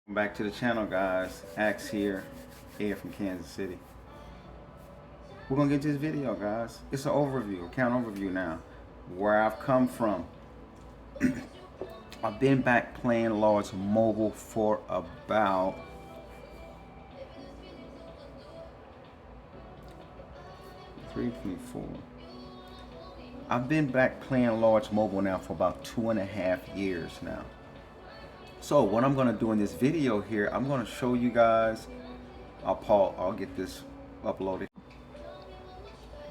Back to the channel, guys. Axe here, Ed from Kansas City. We're gonna get to this video, guys. It's an overview, account overview now, where I've come from. I've been back playing Lords Mobile for about 3.4. I've been back playing Lords Mobile now for about 2.5 years now. So what I'm gonna do in this video here, I'm gonna show you guys. I'll get this uploaded.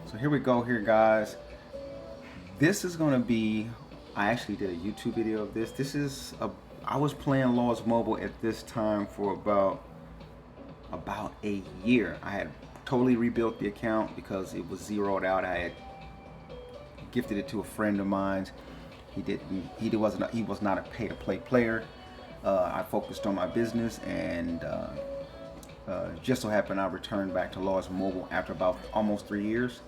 So here we go here, guys. This is gonna be, I actually did a YouTube video of this. I was playing Lords Mobile at this time for about a year. I had totally rebuilt the account because it was zeroed out. I had gifted it to a friend of mine. He was not a pay-to-play player. I focused on my business, and just so happened I returned back to Lords Mobile after about almost 3 years.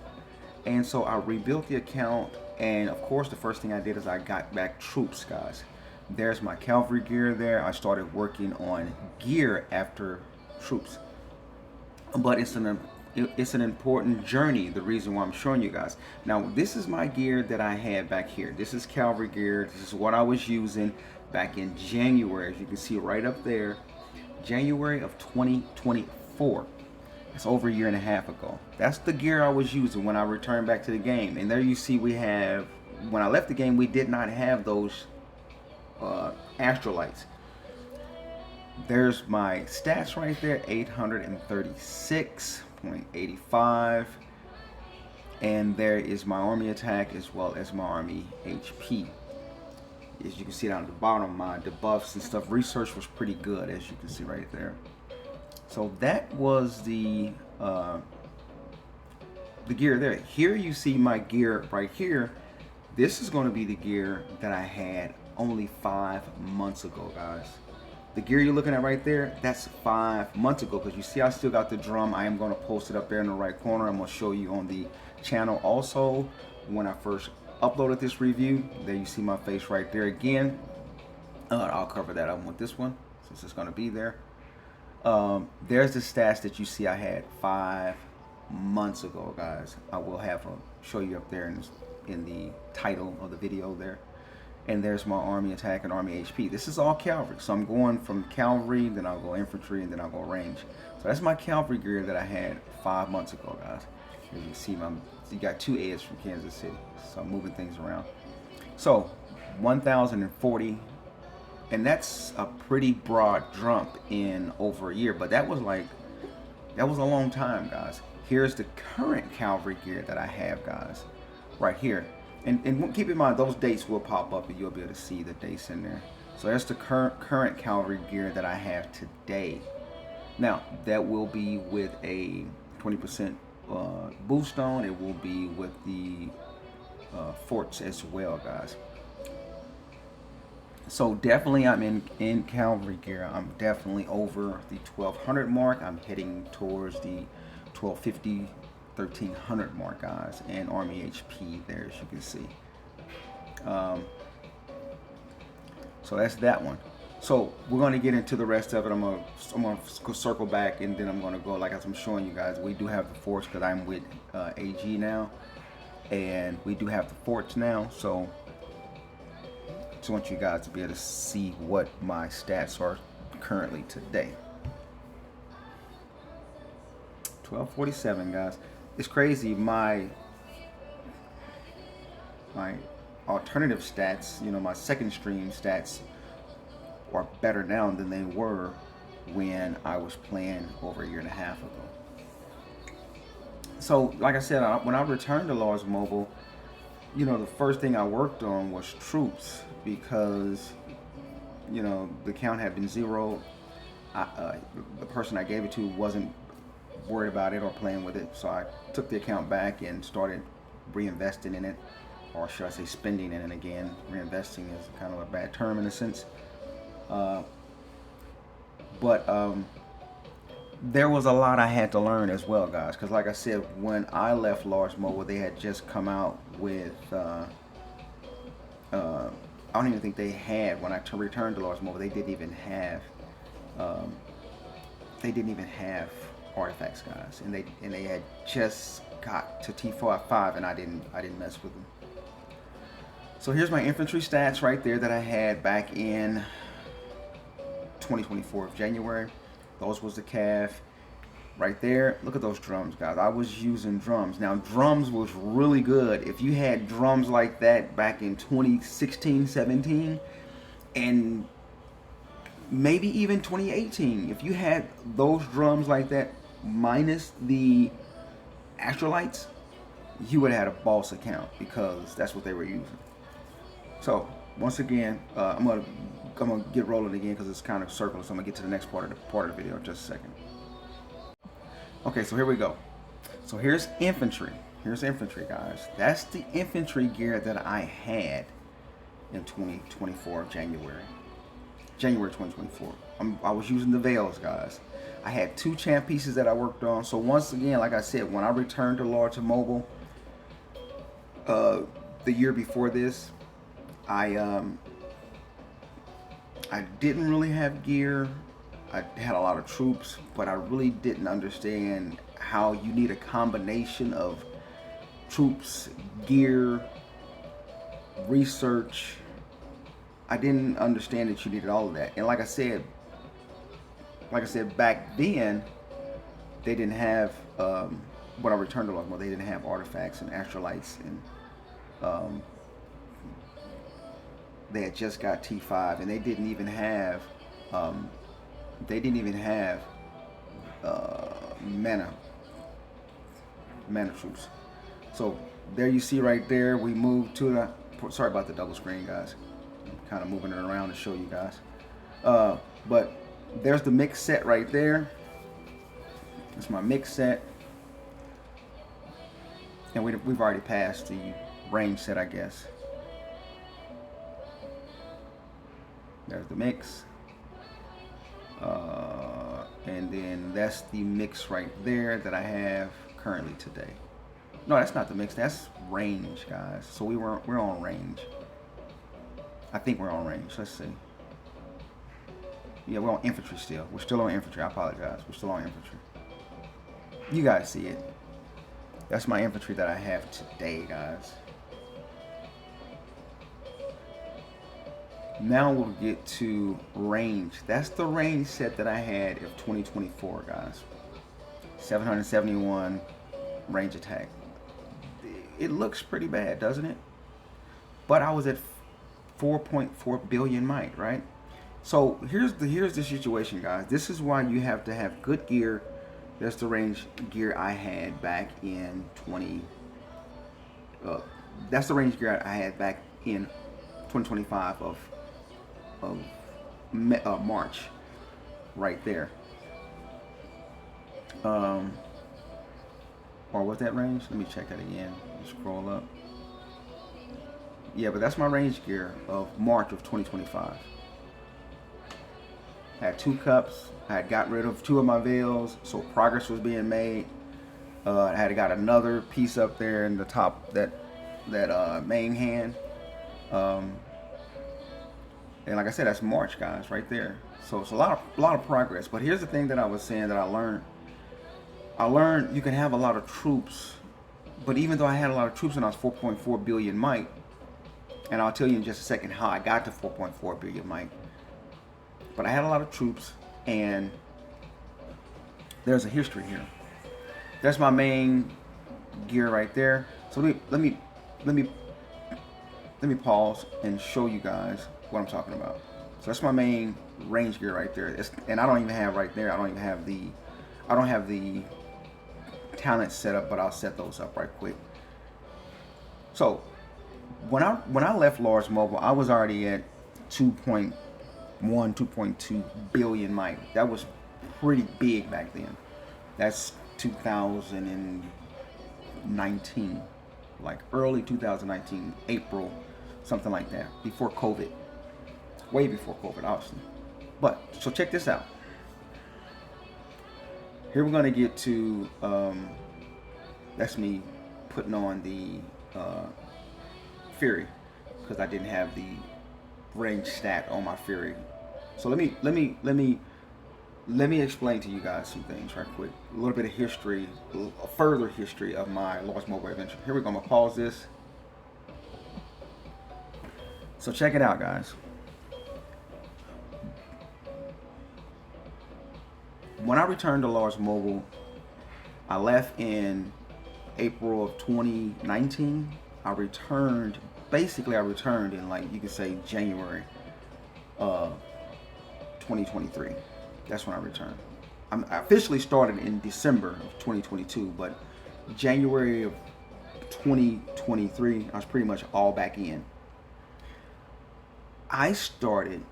And so I rebuilt the account, and of course the first thing I did is I got back troops, guys. There's my cavalry gear there. I started working on gear after troops. But it's an important journey, the reason why I'm showing you guys. Now, this is my gear that I had back here. This is cavalry gear. This is what I was using back in January, as you can see right up there, January of 2024. That's over a year and a half ago. That's the gear I was using when I returned back to the game. And there you see we have, when I left the game, we did not have those astrolites. There's my stats right there, 836.85. And there is my army attack as well as my army HP. As you can see down at the bottom, my debuffs and stuff, research was pretty good, as you can see right there. So that was the gear there. Here you see my gear right here. This is going to be the gear that I had only 5 months ago, guys. The gear you're looking at right there, that's 5 months ago, because you see I still got the drum. I am going to post it up there in the right corner. I'm going to show you on the channel also when I first uploaded this review. There you see my face right there again. I'll cover that up with this one since it's going to be there. There's the stats that you see I had 5 months ago, guys. I will have show you up there in the title of the video there. And there's my army attack and army HP. This is all cavalry. So I'm going from cavalry, then I'll go infantry, and then I'll go range. So that's my cavalry gear that I had 5 months ago, guys. As you see, you got 2 Eds from Kansas City. So I'm moving things around. So 1,040, and that's a pretty broad jump in over a year. But that was a long time, guys. Here's the current cavalry gear that I have, guys, right here. And keep in mind, those dates will pop up and you'll be able to see the dates in there. So that's the current cavalry gear that I have today. Now, that will be with a 20% boost on. It will be with the forts as well, guys. So definitely I'm in cavalry gear. I'm definitely over the 1,200 mark. I'm heading towards the 1,250 1,300 mark, guys, and army HP there, as you can see. So that's that one. So we're going to get into the rest of it. I'm gonna circle back, and then I'm going to go, like as I'm showing you guys, we do have the forts because I'm with AG now, and we do have the forts now. So I just want you guys to be able to see what my stats are currently today. 1247, guys. It's crazy. My alternative stats, my second stream stats, are better now than they were when I was playing over a year and a half ago. So, like I said, when I returned to Lords Mobile, the first thing I worked on was troops because, the account had been zeroed. The person I gave it to wasn't worried about it or playing with it, so I took the account back and started reinvesting in it, or should I say spending in it again. Reinvesting is kind of a bad term in a sense, but there was a lot I had to learn as well, guys, because like I said, when I left Lords Mobile, they had just come out with I don't even think they had, when I returned to Lords Mobile, they didn't even have they didn't even have artifacts, guys, and they had just got to T5, and I didn't mess with them. So here's my infantry stats right there that I had back in 2024 of January. Those was the cav right there. Look at those drums, guys. I was using drums. Now drums was really good. If you had drums like that back in 2016, 17, and maybe even 2018, if you had those drums like that minus the Astrolites, you would have had a boss account, because that's what they were using. So once again, I'm gonna get rolling again because it's kind of circular. So I'm gonna get to the next part of the video in just a second. Okay, so here we go. So here's infantry. Here's infantry, guys. That's the infantry gear that I had in 2024 January 2024. I was using the Veils, guys. I had 2 champ pieces that I worked on. So once again, like I said, when I returned to Large Mobile the year before this, I didn't really have gear. I had a lot of troops, but I really didn't understand how you need a combination of troops, gear, research. I didn't understand that you needed all of that. And like I said back then, they didn't have when I returned to Large Mobile, they didn't have artifacts and astrolites, and they had just got T5, and they didn't even have mana troops. So there you see right there, we moved to the, sorry about the double screen, guys. I'm kind of moving it around to show you guys. But there's the mix set right there. It's my mix set. And we've already passed the range set, I guess. There's the mix. And then that's the mix right there that I have currently today. No, that's not the mix. That's range, guys. So we're on range. I think we're on range. Let's see. Yeah, we're on infantry still. We're still on infantry. I apologize. We're still on infantry. You guys see it. That's my infantry that I have today, guys. Now we'll get to range. That's the range set that I had of 2024, guys. 771 range attack. It looks pretty bad, doesn't it? But I was at 4.4 billion might, right? So here's the situation, guys. This is why you have to have good gear. That's the range gear I had back in that's the range gear I had back in 2025 of March, right there. Or was that range? Let me check that again. Scroll up. Yeah, but that's my range gear of March of 2025. I had 2 cups. I had got rid of 2 of my veils, so progress was being made. I had got another piece up there in the top, that main hand. And like I said, that's March, guys, right there. So it's a lot of progress. But here's the thing that I was saying that I learned. I learned you can have a lot of troops, but even though I had a lot of troops and I was 4.4 billion might, and I'll tell you in just a second how I got to 4.4 billion might. But I had a lot of troops, and there's a history here. That's my main gear right there. So let me pause and show you guys what I'm talking about. So that's my main range gear right there. And I don't even have right there. I don't have the talent set up, but I'll set those up right quick. So when I left Large Mobile, I was already at 2.1, 2.2 billion might. That was pretty big back then. That's 2019, like early 2019, April, something like that, before COVID. Way before COVID, obviously. But, so check this out. Here we're going to get to, that's me putting on the Fury, because I didn't have the range stat on my Fury. So let me let me explain to you guys some things right quick. A little bit of history, a further history of my Lost Mobile adventure. Here we go. I'm gonna pause this. So check it out, guys. When I returned to Lost Mobile, I left in April of 2019. I returned in, like, you could say January 2023. That's when I returned. I officially started in December of 2022, but January of 2023, I was pretty much all back in. I started,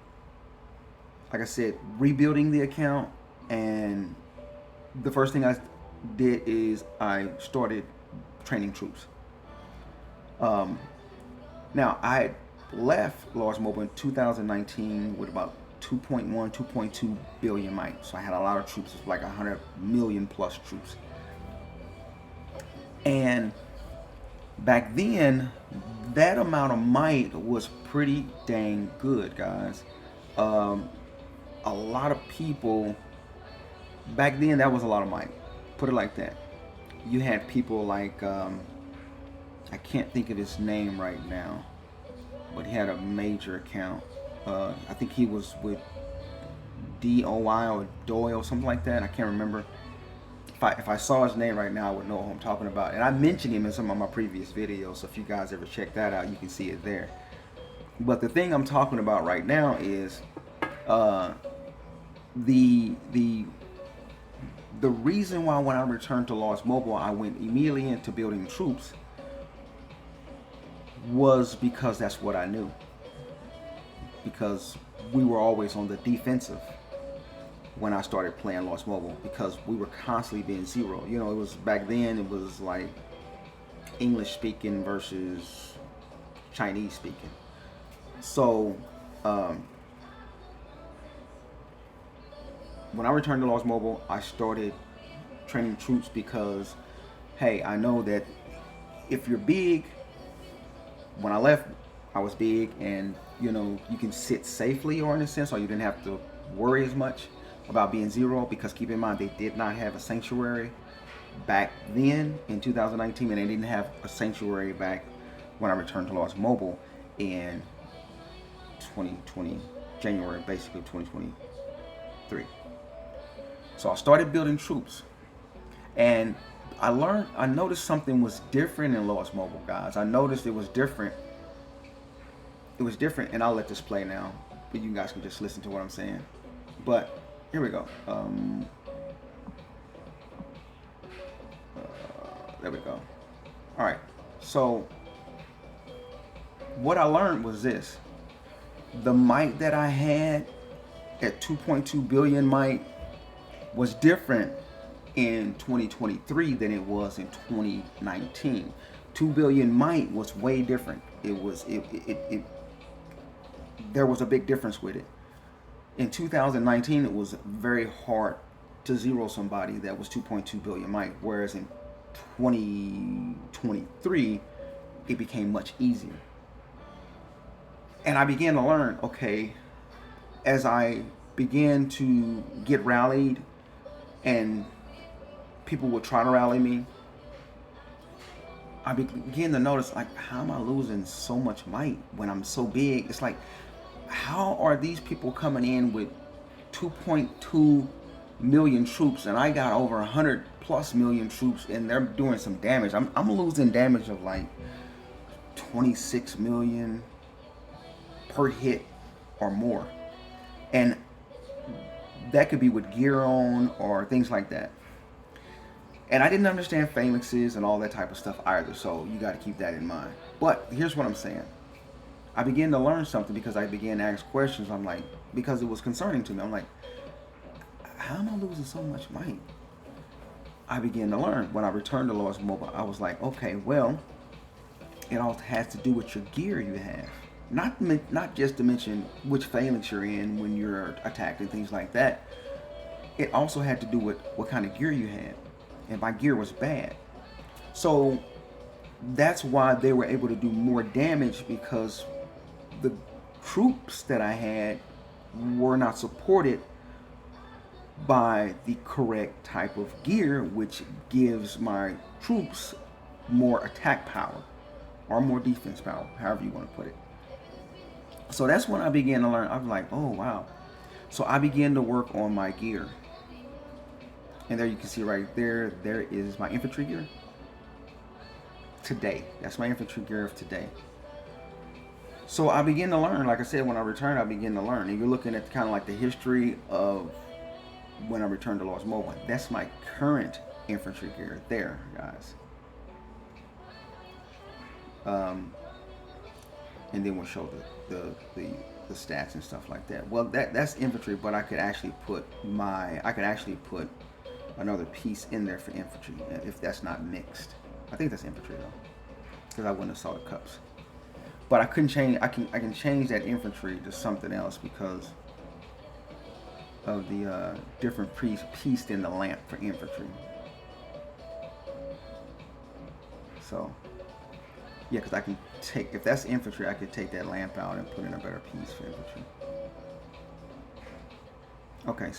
like I said, rebuilding the account, and the first thing I did is I started training troops. Now, I left Lost Mobile in 2019 with about 2.1, 2.2 billion might. So I had a lot of troops, like 100 million plus troops. And back then, that amount of might was pretty dang good, guys. A lot of people, back then, that was a lot of might. Put it like that. You had people like, I can't think of his name right now, but he had a major account. I think he was with DOI or Doyle, something like that. I can't remember. If I saw his name right now, I would know who I'm talking about. And I mentioned him in some of my previous videos, so if you guys ever check that out, you can see it there. But the thing I'm talking about right now is the reason why when I returned to Lost Mobile, I went immediately into building troops was because that's what I knew. Because we were always on the defensive when I started playing Lost Mobile, because we were constantly being zero. You know, it was back then, it was like English speaking versus Chinese speaking. So when I returned to Lost Mobile, I started training troops because, hey, I know that if you're big, when I left, I was big, and you know, you can sit safely, or in a sense, or you didn't have to worry as much about being zero, because keep in mind, they did not have a sanctuary back then in 2019, and they didn't have a sanctuary back when I returned to Lost Mobile in 2020, January, basically 2023. So I started building troops, and I noticed something was different in Lost Mobile, guys. I noticed it was different. It was different, and I'll let this play now, but you guys can just listen to what I'm saying. But here we go. There we go. All right. So what I learned was this: the might that I had at 2.2 billion might was different in 2023 than it was in 2019. 2 billion might was way different. There was a big difference with it. In 2019, it was very hard to zero somebody that was 2.2 billion might, whereas in 2023, it became much easier. And I began to learn, okay, as I began to get rallied and people would try to rally me, I began to notice, like, how am I losing so much might when I'm so big? It's like, how are these people coming in with 2.2 million troops, and I got over 100 plus million troops, and they're doing some damage? I'm losing damage of like 26 million per hit or more, and that could be with gear on or things like that. And I didn't understand phalanxes and all that type of stuff either, so you got to keep that in mind. But here's what I'm saying. I began to learn something because I began to ask questions. I'm like, because it was concerning to me. I'm like, how am I losing so much might? I began to learn. When I returned to Lost Mobile, I was like, okay, well, it all has to do with your gear you have. Not just to mention which phalanx you're in when you're attacked and things like that. It also had to do with what kind of gear you had. And my gear was bad. So that's why they were able to do more damage, because the troops that I had were not supported buy the correct type of gear, which gives my troops more attack power or more defense power, however you want to put it. So that's when I began to learn. I'm like, oh wow. So I began to work on my gear. And there you can see right there, there is my infantry gear. Today. That's my infantry gear of today. So I began to learn. Like I said, when I returned, I began to learn. And you're looking at kind of like the history of when I returned to Lords Mobile. That's my current infantry gear there, guys. And then we'll show the stats and stuff like that. Well, that's infantry, but I could actually put another piece in there for infantry if that's not mixed. I think that's infantry though, because I wouldn't have saw the cups. But I couldn't change. I can change that infantry to something else because of the different piece in the lamp for infantry. So yeah, because I can take, if that's infantry, I could take that lamp out and put in a better piece for infantry. Okay,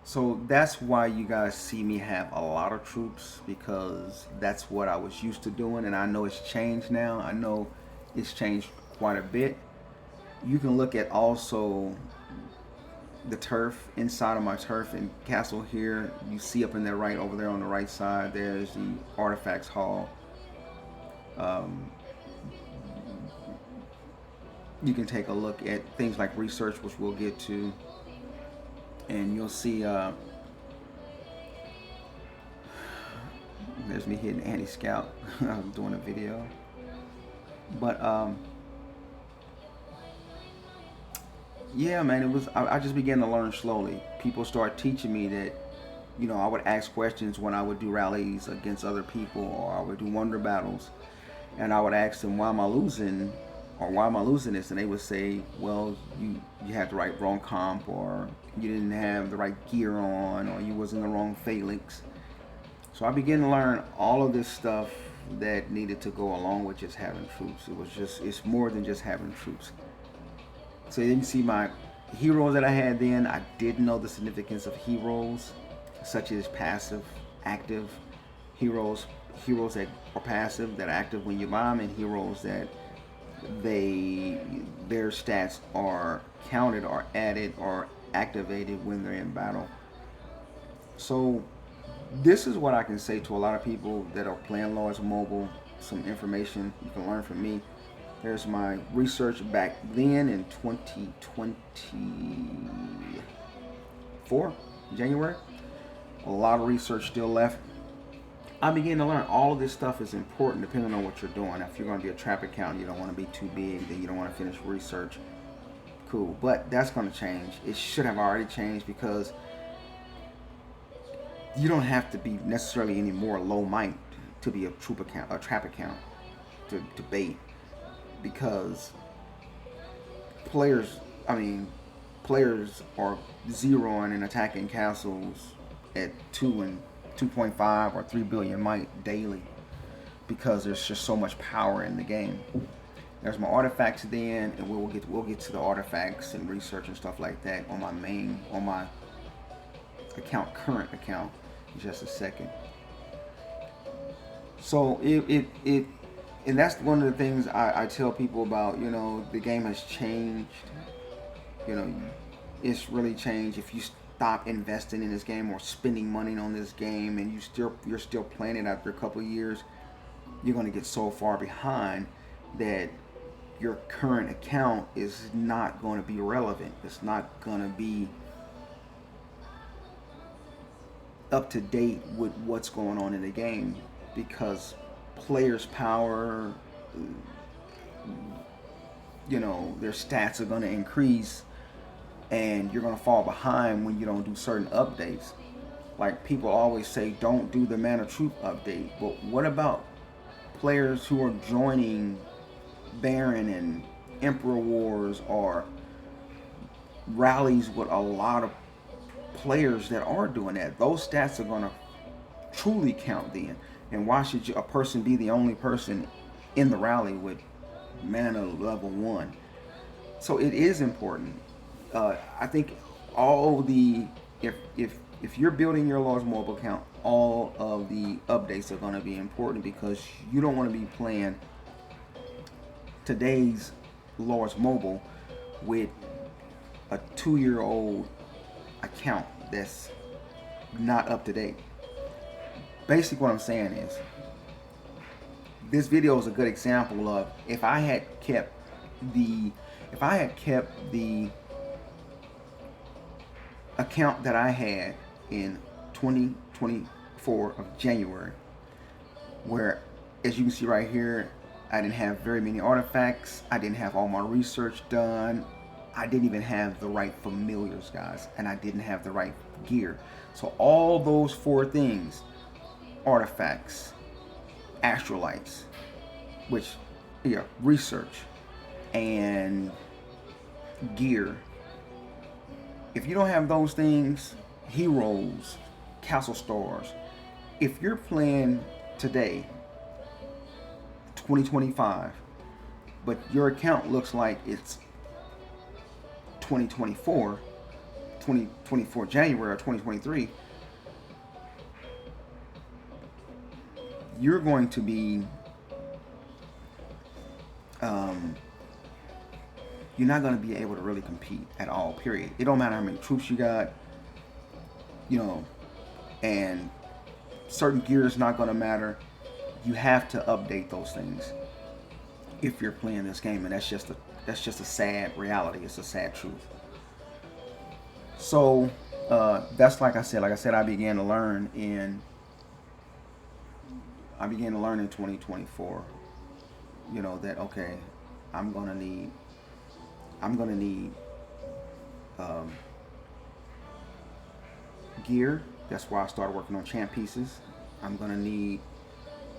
so that's why you guys see me have a lot of troops, because that's what I was used to doing, and I know it's changed now. I know it's changed quite a bit. You can look at also the turf, inside of my turf and castle here. You see up in there right over there on the right side, there's the artifacts hall. You can take a look at things like research, which we'll get to, and you'll see there's me hitting anti-scout. I'm doing a video, but yeah, man, it was. I just began to learn slowly. People start teaching me that, you know, I would ask questions when I would do rallies against other people, or I would do wonder battles, and I would ask them, why am I losing, or why am I losing this? And they would say, well, you had the wrong comp, or you didn't have the right gear on, or you was in the wrong phalanx. So I began to learn all of this stuff that needed to go along with just having troops. It's more than just having troops. So you can see my heroes that I had then. I didn't know the significance of heroes, such as passive, active heroes that are passive, that are active when you buy them, and heroes that their stats are counted or added or activated when they're in battle. So this is what I can say to a lot of people that are playing Lords Mobile. Some information you can learn from me. There's my research back then in 2024, January. A lot of research still left. I began to learn all of this stuff is important depending on what you're doing. If you're going to be a trap account, you don't want to be too big, then you don't want to finish research. Cool, but that's going to change. It should have already changed, because you don't have to be necessarily any more low might to be a troop account, a trap account to bait. Because players are zeroing and attacking castles at 2 and 2.5 or 3 billion might daily, because there's just so much power in the game. There's my artifacts then, and we'll get to the artifacts and research and stuff like that on my current account in just a second. So and that's one of the things I tell people about. You know, the game has changed. You know, it's really changed. If you stop investing in this game or spending money on this game, and you're still playing it after a couple of years, you're going to get so far behind that your current account is not going to be relevant. It's not going to be up to date with what's going on in the game, because players' power, you know, their stats are going to increase, and you're going to fall behind when you don't do certain updates. Like people always say, don't do the Mana Troop update. But what about players who are joining Baron and Emperor Wars, or rallies with a lot of players that are doing that? Those stats are going to truly count then. And why should a person be the only person in the rally with mana level 1? So it is important. I think all the if you're building your Lords Mobile account, all of the updates are going to be important because you don't want to be playing today's Lords Mobile with a 2-year-old account that's not up to date. Basically, what I'm saying is, this video is a good example of if I had kept the account that I had in 2024 of January, where, as you can see right here, I didn't have very many artifacts, I didn't have all my research done, I didn't even have the right familiars, guys, and I didn't have the right gear. So all those 4 things, artifacts, astrolites, which, yeah, research, and gear. If you don't have those things, heroes, castle stars, if you're playing today, 2025, but your account looks like it's 2024 January or 2023, you're going to be you're not going to be able to really compete at all, period. It don't matter how many troops you got, and certain gear is not going to matter. You have to update those things if you're playing this game, and that's just a sad reality. It's a sad truth. So that's like I said, I began to learn in 2024. That okay, I'm gonna need gear. That's why I started working on champ pieces. I'm gonna need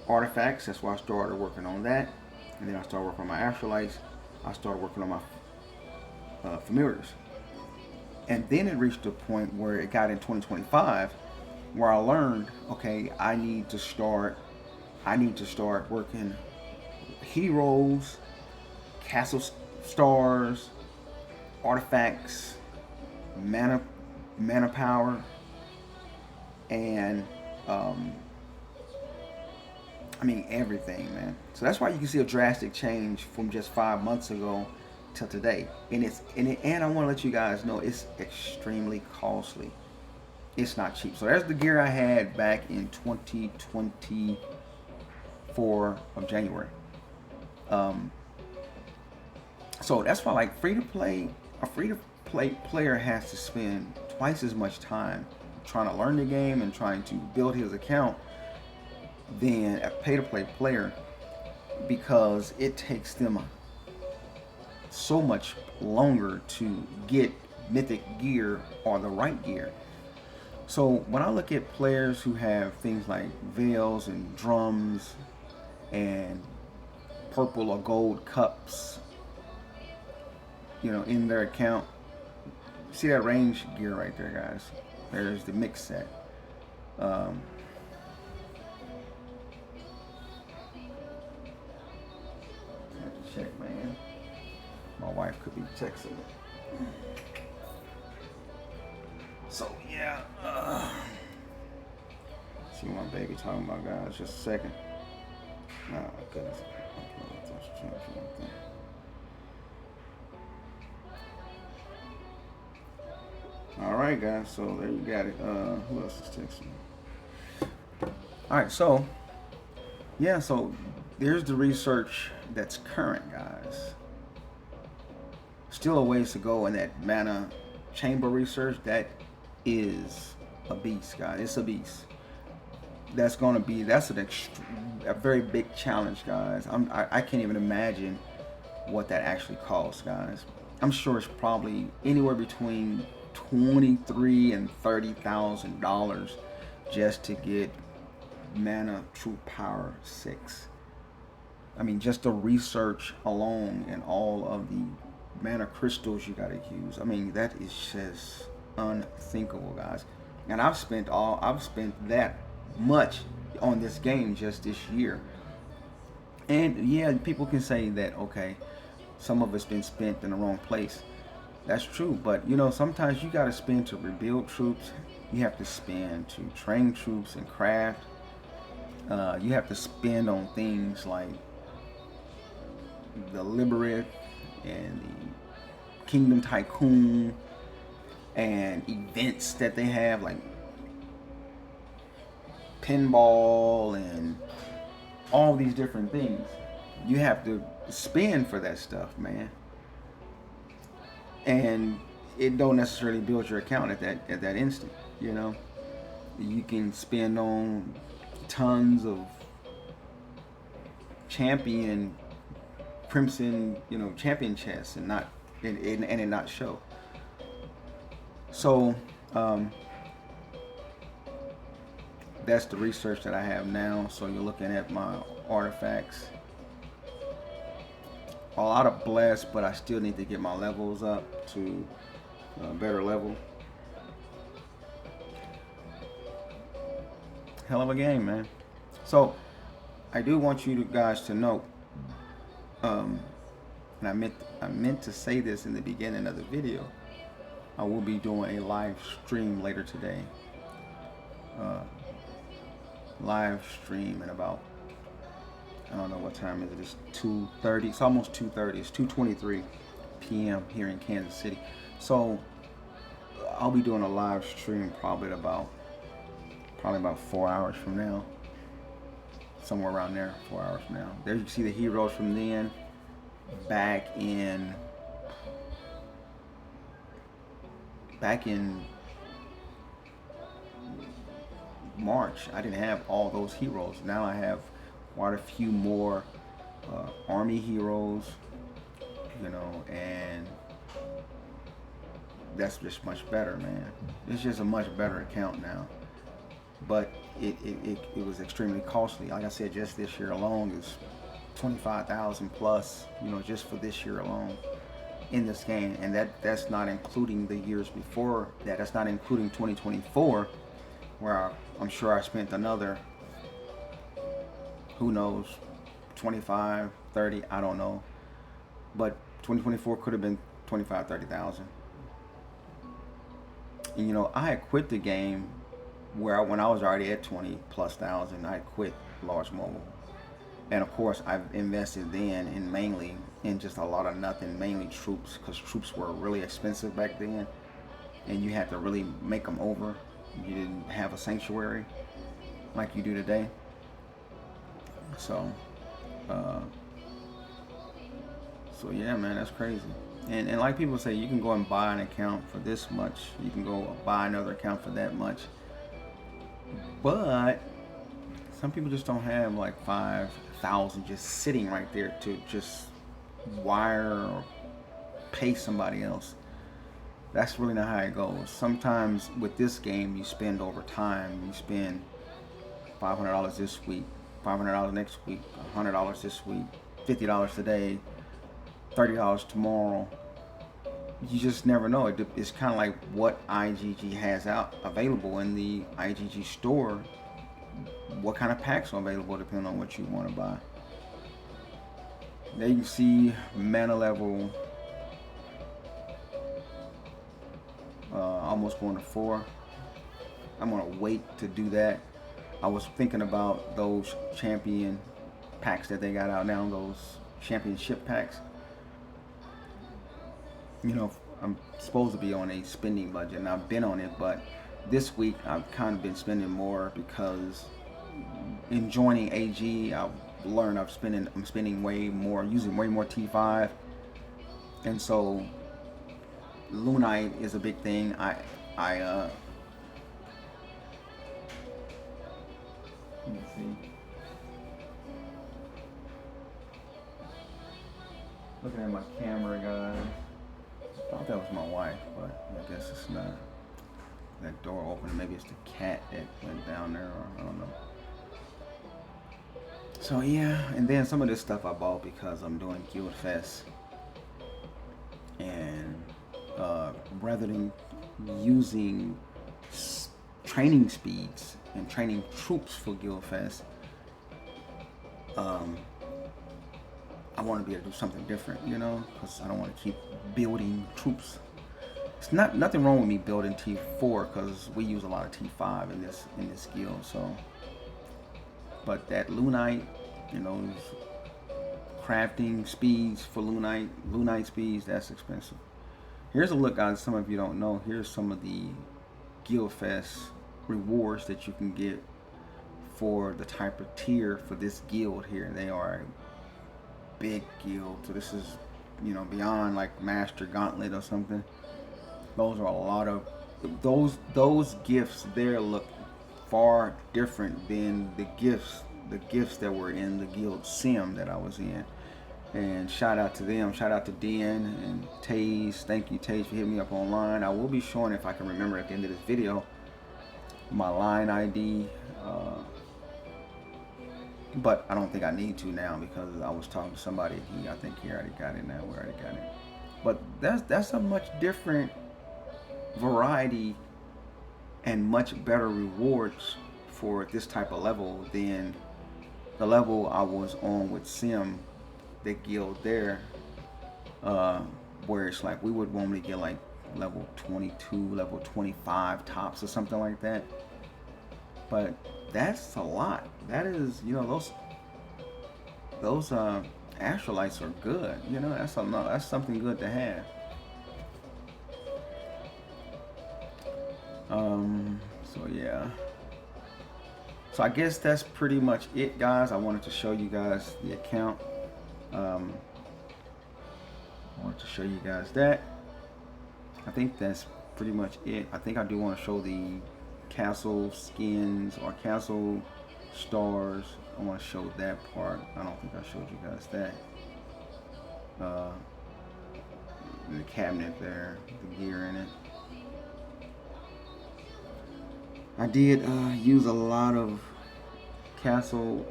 artifacts. That's why I started working on that. And then I started working on my astrolites. I started working on my familiars. And then it reached a point where it got in 2025 where I learned, okay, I need to start working heroes, castle stars, artifacts, mana power, and everything, man. So that's why you can see a drastic change from just 5 months ago till today. And I want to let you guys know it's extremely costly. It's not cheap. So there's the gear I had back in 2024 of January. So that's why, like, a free to play player has to spend twice as much time trying to learn the game and trying to build his account than a pay to play player, because it takes them so much longer to get mythic gear or the right gear. So when I look at players who have things like veils and drums and purple or gold cups, in their account, see that range gear right there, guys. There's the mix set. Check, man. My wife could be texting me. So yeah. See what my baby talking about, guys. Just a second. Oh goodness. All right, guys. So there you got it. Who else is texting? All right. So yeah. So there's the research that's current, guys. Still a ways to go in that mana chamber research. That is a beast, guys. It's a beast. That's a very big challenge, guys. I can't even imagine what that actually costs, guys. I'm sure it's probably anywhere between $23,000 and $30,000 just to get mana true power 6. Just the research alone and all of the mana crystals you gotta use. That is just unthinkable, guys. And I've spent that much on this game just this year. And yeah, people can say that, okay, some of it's been spent in the wrong place. That's true, but you know, sometimes you got to spend to rebuild troops. You have to spend to train troops and craft. You have to spend on things like the Liberath and the Kingdom Tycoon and events that they have, like pinball and all these different things. You have to spend for that stuff, man. And it don't necessarily build your account at that instant, you know. You can spend on tons of champion crimson, you know, champion chests and not and it not show. So that's the research that I have now. So you're looking at my artifacts. A lot of blessed, but I still need to get my levels up to a better level. Hell of a game, man. So I do want you guys to know, and I meant to say this in the beginning of the video. I will be doing a live stream later today. Live stream in about, I don't know what time is it. It's 2:30. It's almost 2:30. It's 2:23 p.m. here in Kansas City. So I'll be doing a live stream probably about 4 hours from now. Somewhere around there, 4 hours from now. There you can see the heroes from then. Back in March, I didn't have all those heroes. Now I have quite a few more army heroes, you know, and that's just much better, man. It's just a much better account now. But it was extremely costly. Like I said, just this year alone is 25,000 plus, you know, just for this year alone in this game. And that's not including the years before that. That's not including 2024, where I'm sure I spent another, who knows, 25, 30, I don't know. But 2024 could have been 25, 30,000. And you know, I had quit the game when I was already at 20 plus thousand. I quit Large Mobile. And of course, I've invested then in mainly in just a lot of nothing, mainly troops, because troops were really expensive back then, and you had to really make them over. You didn't have a sanctuary like you do today. So yeah, man, that's crazy. And like people say, you can go and buy an account for this much. You can go buy another account for that much. But some people just don't have like 5,000 just sitting right there to just wire or pay somebody else. That's really not how it goes. Sometimes with this game, you spend over time. You spend $500 this week, $500 next week, $100 this week, $50 today, $30 tomorrow. You just never know. It's kind of like what IGG has out available in the IGG store. What kind of packs are available depending on what you want to buy. There you see mana level almost going to 4. I'm gonna wait to do that. I was thinking about those champion packs that they got out now, those championship packs. You know, I'm supposed to be on a spending budget, and I've been on it, but this week I've kind of been spending more because in joining AG, I've learned I'm spending way more, using way more T5, and so Lunite is a big thing. Let me see. Looking at my camera, guys. I thought that was my wife, but I guess it's not. That door opened. Maybe it's the cat that went down there, or I don't know. So yeah, and then some of this stuff I bought because I'm doing Guild Fest, and rather than using training speeds and training troops for Guild Fest, I want to be able to do something different, you know, because I don't want to keep building troops It's not nothing wrong with me building T4 because we use a lot of T5 in this guild. So, but that Lunite, you know, crafting speeds for Lunite speeds, that's expensive. Here's a look, guys. Some of you don't know. Here's some of the Guildfest rewards that you can get for the type of tier for this guild here. They are a big guild, so this is, you know, beyond like Master Gauntlet or something. Those are a lot of those gifts there look far different than the gifts that were in the guild sim that I was in. And shout out to them. Shout out to Den and Taze. Thank you, Taze, for hitting me up online. I will be showing, if I can remember at the end of this video, my line ID. But I don't think I need to now because I was talking to somebody. I think he already got it now. We already got it. But that's a much different variety and much better rewards for this type of level than the level I was on with Sim, the guild there, where it's like we would normally get like level 22, level 25 tops or something like that. But that's a lot. That is, you know, those astrolites are good. You know, that's something good to have. So yeah. So I guess that's pretty much it, guys. I wanted to show you guys the account. I wanted to show you guys that. I think that's pretty much it. I think I do want to show the castle skins or castle stars. I want to show that part. I don't think I showed you guys that. The cabinet there, the gear in it. I did use a lot of castle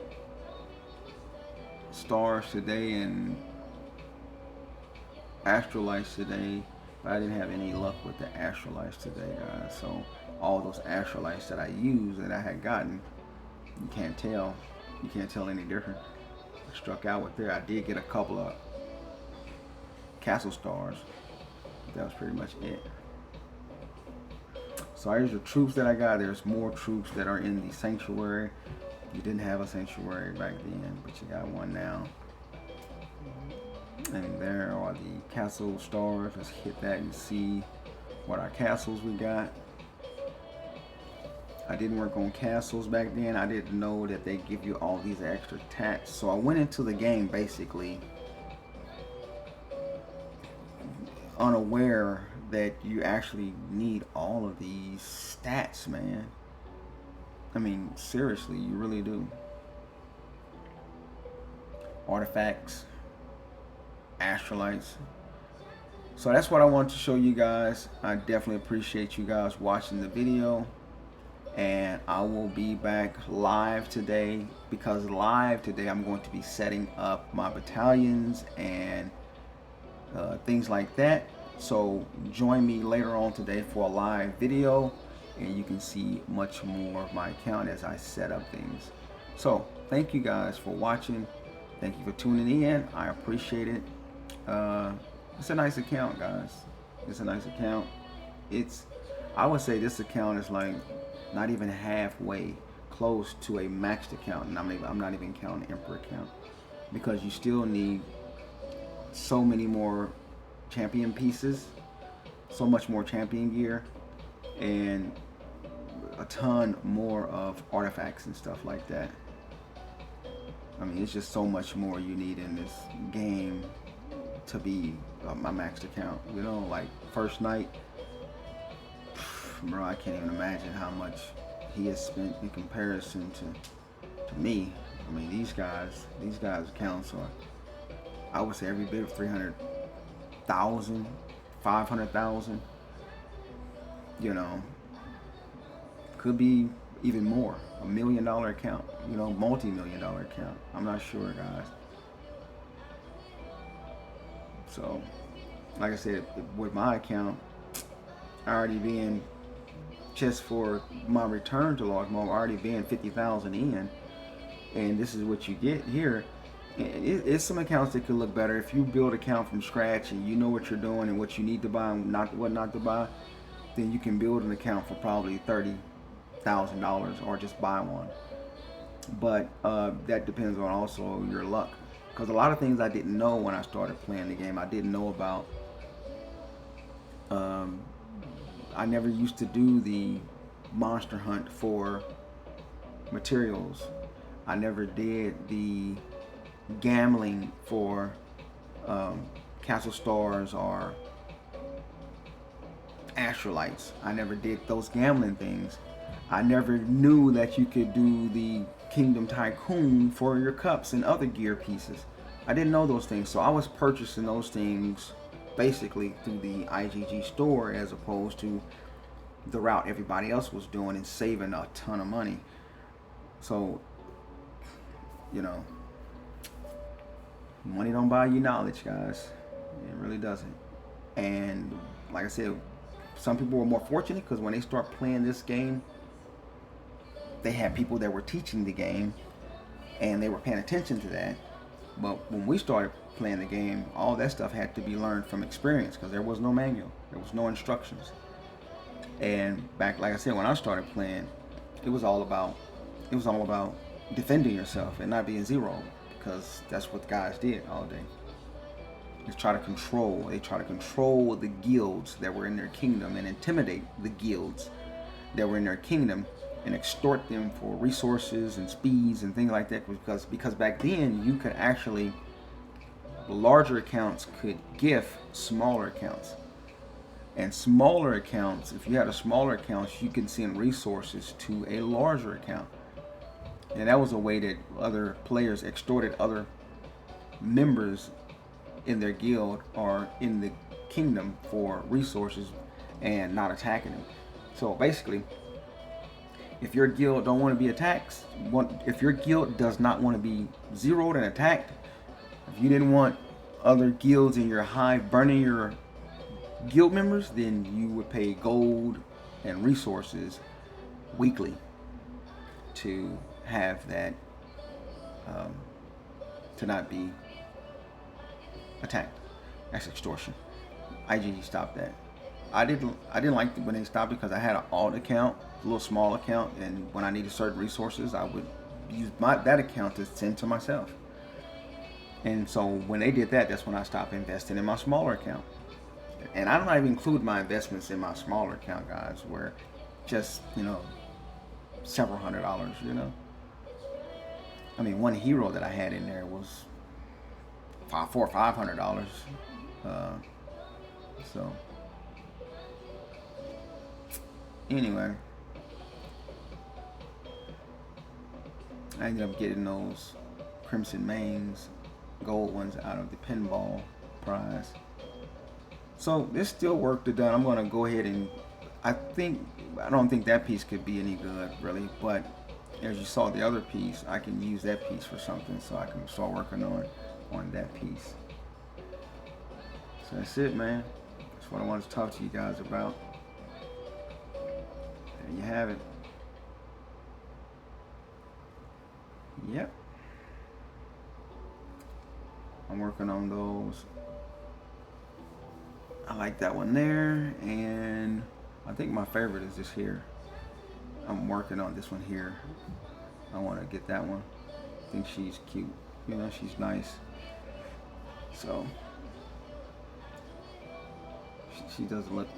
stars today and astrolites today, but I didn't have any luck with the astrolites today, guys. So all those astrolites that I used that I had gotten, you can't tell any different. I struck out with there. I did get a couple of castle stars. That was pretty much it. So here's the troops that I got. There's more troops that are in the sanctuary. You didn't have a sanctuary back then, but you got one now. And there are the castle stars. Let's hit that and see what our castles we got. I didn't work on castles back then. I didn't know that they give you all these extra tats. So I went into the game basically unaware that you actually need all of these stats, man. I mean, seriously, you really do. Artifacts, astrolites. So that's what I wanted to show you guys. I definitely appreciate you guys watching the video. And I will be back live today, because live today I'm going to be setting up my battalions and things like that. So join me later on today for a live video, and you can see much more of my account as I set up things. So thank you guys for watching. Thank you for tuning in. I appreciate it. It's a nice account, guys. It's a nice account. I would say this account is like not even halfway close to a maxed account, and I'm not even counting Emperor account, because you still need so many more champion pieces, so much more champion gear, and a ton more of artifacts and stuff like that. I mean, it's just so much more you need in this game to be my maxed account. You know, like first night, bro, I can't even imagine how much he has spent in comparison to me. I mean, these guys' accounts are, I would say, every bit of 300,000, 500,000. You know, could be even more. $1 million account, you know, multi-million-dollar account. I'm not sure, guys. So, like I said, with my account already being, just for my return to Large Mode, already being 50,000 in, and this is what you get here. It's some accounts that could look better if you build an account from scratch and you know what you're doing and what you need to buy and what not to buy. Then you can build an account for probably $30,000 or just buy one. But that depends on also your luck, because a lot of things I didn't know when I started playing the game. I didn't know about. Um, I never used to do the monster hunt for materials. I never did the gambling for Castle Stars or Astrolites. I never did those gambling things. I never knew that you could do the Kingdom Tycoon for your cups and other gear pieces. I didn't know those things, so I was purchasing those things basically through the IGG store as opposed to the route everybody else was doing and saving a ton of money. So, you know, money don't buy you knowledge, guys. It really doesn't. And like I said, some people were more fortunate because when they start playing this game, they had people that were teaching the game and they were paying attention to that. But when we started playing the game, all that stuff had to be learned from experience because there was no manual, there was no instructions. And back, like I said, when I started playing, it was all about defending yourself and not being zero, because that's what the guys did all day. They try to control the guilds that were in their kingdom and intimidate the guilds that were in their kingdom and extort them for resources and speeds and things like that, because back then you could actually, larger accounts could gift smaller accounts. And smaller accounts, if you had a smaller account, you can send resources to a larger account. And that was a way that other players extorted other members in their guild or in the kingdom for resources and not attacking them. So basically, if your guild don't want to be attacked, if your guild does not want to be zeroed and attacked, if you didn't want other guilds in your hive burning your guild members, then you would pay gold and resources weekly to have that to not be attacked. That's extortion. IGG stopped that. I didn't like when they stopped because I had an alt account, a little small account, and when I needed certain resources, I would use that account to send to myself. And so when they did that, that's when I stopped investing in my smaller account. And I don't even include my investments in my smaller account, guys, where just, several $100s, I mean, one hero that I had in there was $400 or $500. So anyway, I ended up getting those Crimson Mains gold ones out of the pinball prize. So there's still work to do. I'm going to go ahead and I don't think that piece could be any good really, but as you saw the other piece, I can use that piece for something, so I can start working on that piece. So that's it, man. That's what I wanted to talk to you guys about. There you have it. Yep. I'm working on those. I like that one there, and I think my favorite is this here. I'm working on this one here. I want to get that one. I think she's cute. She's nice. So she doesn't look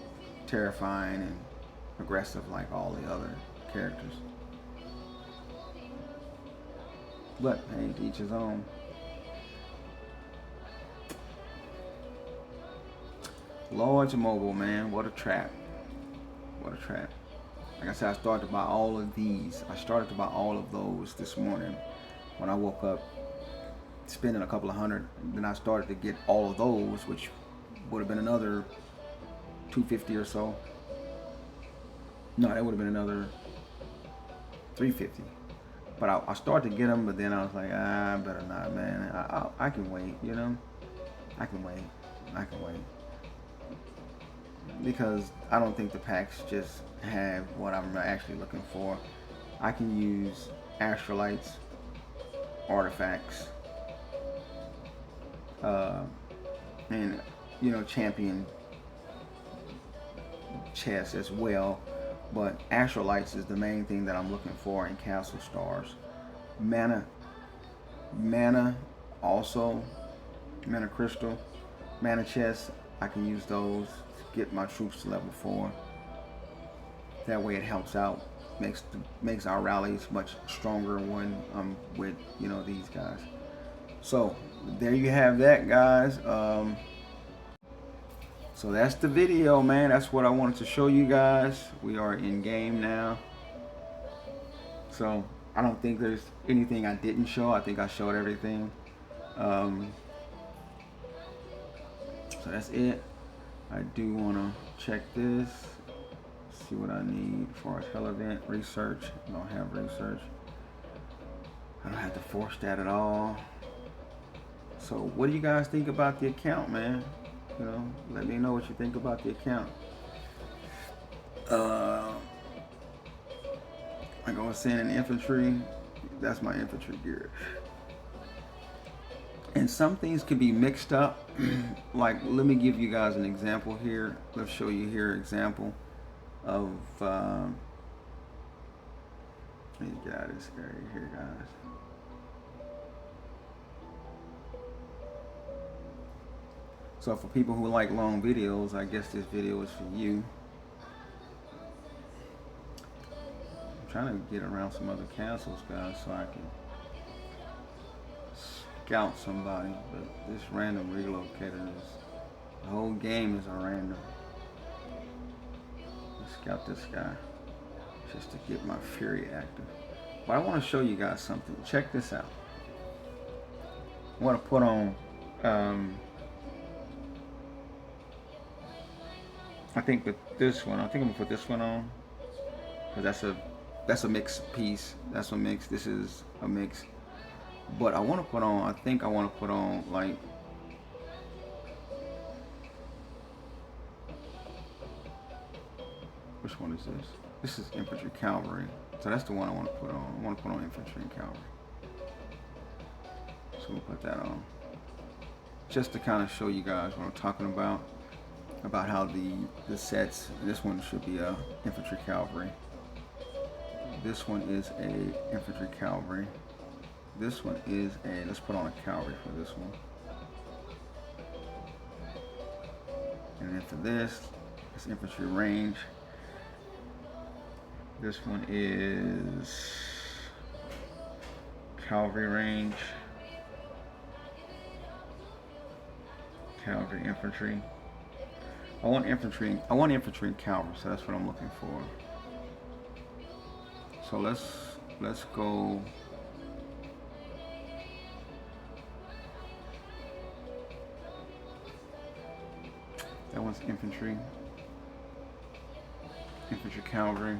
terrifying and aggressive like all the other characters. But hey, to each his own. Lords Mobile, man, what a trap. What a trap. Like I said, I started to buy all of these. I started to buy all of those this morning when I woke up, spending a couple of $100. Then I started to get all of those, which would have been another $250 or so. No, that would have been another $350. But I started to get them, but then I was like, I better not, man. I can wait, I can wait. Because I don't think the packs just have what I'm actually looking for. I can use Astrolites, artifacts, and champion chest as well. But Astrolites is the main thing that I'm looking for in Castle Stars. Mana also, Mana Crystal, Mana Chest. I can use those to get my troops to level 4. That way it helps out, makes our rallies much stronger when I'm with these guys. So there you have that, guys. So that's the video, man. That's what I wanted to show you guys. We are in game now. So I don't think there's anything I didn't show. I think I showed everything. So that's it. I do want to check this. See what I need for a hell event. Research. I don't have research. I don't have to force that at all. So what do you guys think about the account, man? Let me know what you think about the account. Like I was saying, in infantry, that's my infantry gear. And some things could be mixed up. Like, let me give you guys an example here. Let's show you here an example of let me get out of this area here, guys. So for people who like long videos, I guess this video is for you. I'm trying to get around some other castles, guys, so I can scout somebody, but this random relocator is, the whole game is a random. Let's scout this guy just to get my Fury active. But I want to show you guys something. Check this out. I want to put on I think with this one, I think I'm gonna put this one on, because that's a mixed piece. That's a mix. This is a mix. But I want to put on, I think I want to put on, like, which one is this? This is infantry cavalry. So that's the one I want to put on. I want to put on infantry and cavalry. So we'll put that on, just to kind of show you guys what I'm talking about how the sets. This one should be a infantry cavalry. This one is a infantry cavalry. This one is a, let's put on a cavalry for this one. And then for this, it's infantry range. This one is cavalry range. Cavalry infantry. I want infantry and cavalry, so that's what I'm looking for. So let's go. That one's infantry cavalry.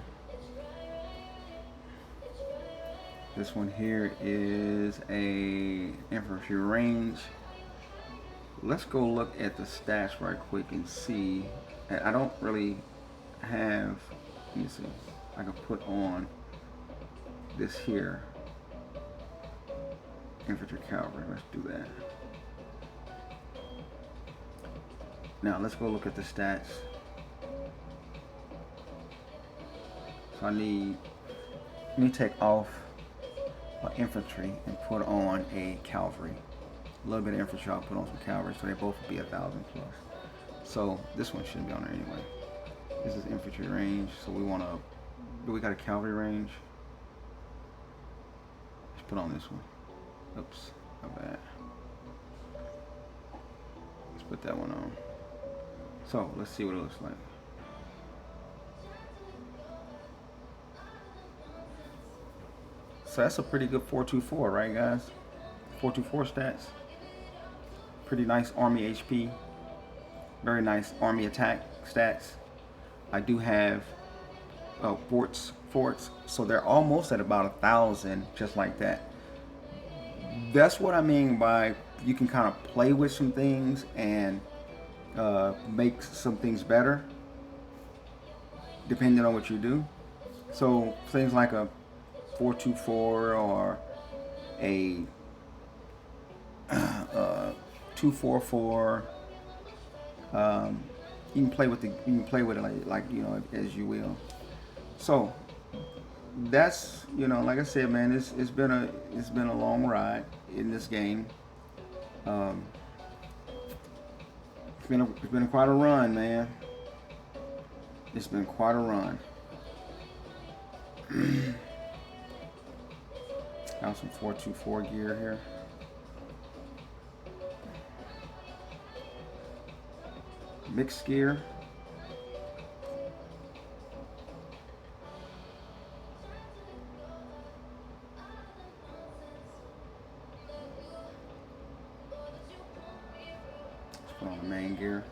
This one here is a infantry range. Let's go look at the stats right quick and see. I don't really have, let me see, I can put on this here, infantry cavalry. Let's do that. Now let's go look at the stats. So let me take off infantry and put on a cavalry. A little bit of infantry, I'll put on some cavalry, so they both will be 1,000 plus. So this one shouldn't be on there anyway. This is infantry range, so we want to, do we got a cavalry range? Let's put on this one. Oops, my bad. Let's put that one on. So let's see what it looks like. So that's a pretty good 424, right, guys? 424 stats. Pretty nice army HP. Very nice army attack stats. I do have forts, so they're almost at about 1,000, just like that. That's what I mean by you can kind of play with some things and make some things better, depending on what you do. So things like a 424 or a 244. You can play with it like you know, as you will. So that's, you know, like I said, man, it's been a long ride in this game. Um, it's been quite a run, man. It's been quite a run. Got some 424 gear here. Mixed gear. Let's put on the main gear,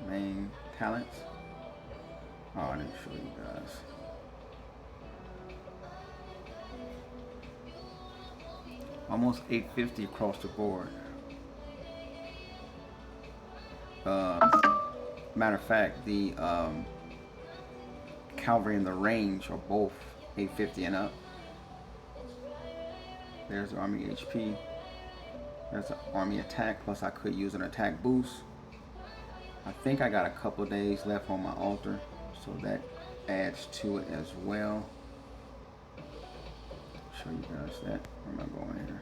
main talents. Oh, I didn't show you guys. Almost 850 across the board. Matter of fact, the cavalry and the range are both 850 and up. There's the army HP. There's the army attack. Plus, I could use an attack boost. I think I got a couple of days left on my altar, so that adds to it as well. Show you guys that. Where am I going here?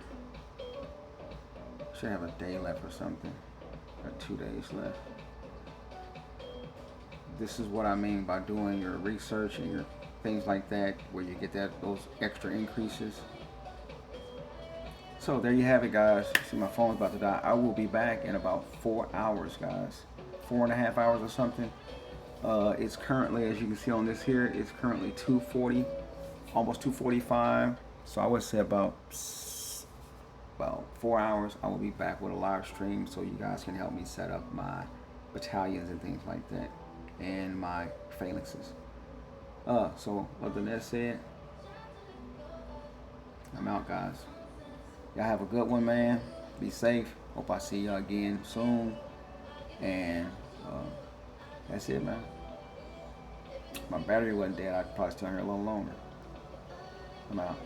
Should have a day left or something. Got 2 days left. This is what I mean by doing your research and your things like that, where you get those extra increases. So there you have it, guys. See, my phone's about to die. I will be back in about 4 hours, guys. 4.5 hours or something. It's currently, as you can see on this here, it's currently 2:40, almost 2:45. So I would say about 4 hours, I will be back with a live stream, so you guys can help me set up my battalions and things like that, and my phalanxes. So other than that said, I'm out, guys. Y'all have a good one, man. Be safe. Hope I see y'all again soon. And that's it, man. My battery wasn't dead. I could probably stay here a little longer. I'm out.